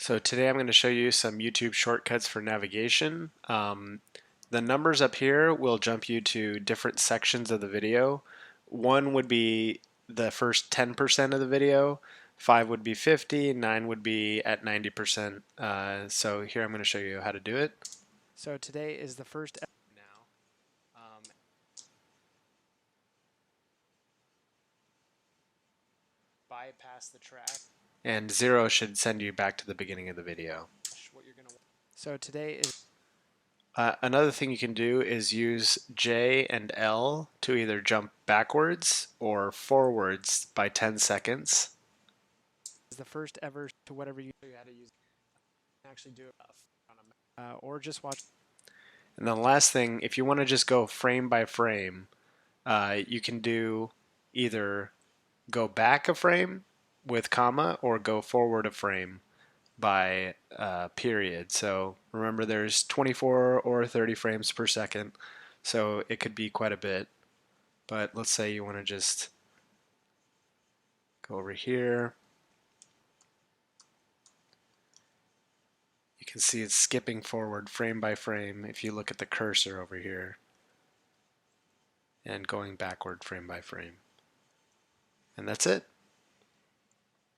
So today I'm going to show you some YouTube shortcuts for navigation. The numbers up here will jump you to different sections of the video. 1 would be the first 10% of the video, 5 would be 50, 9 would be at 90%. So here I'm going to show you how to do it. So today is the first now. Bypass the track. And 0 should send you back to the beginning of the video. So today is another thing you can do is use J and L to either jump backwards or forwards by 10 seconds. Is the first ever to whatever you how to use actually do it or just watch. And then the last thing, if you want to just go frame by frame, you can do either go back a frame with comma or go forward a frame by period. So remember there's 24 or 30 frames per second, so it could be quite a bit. But let's say you want to just go over here. You can see it's skipping forward frame by frame if you look at the cursor over here, and going backward frame by frame. And that's it.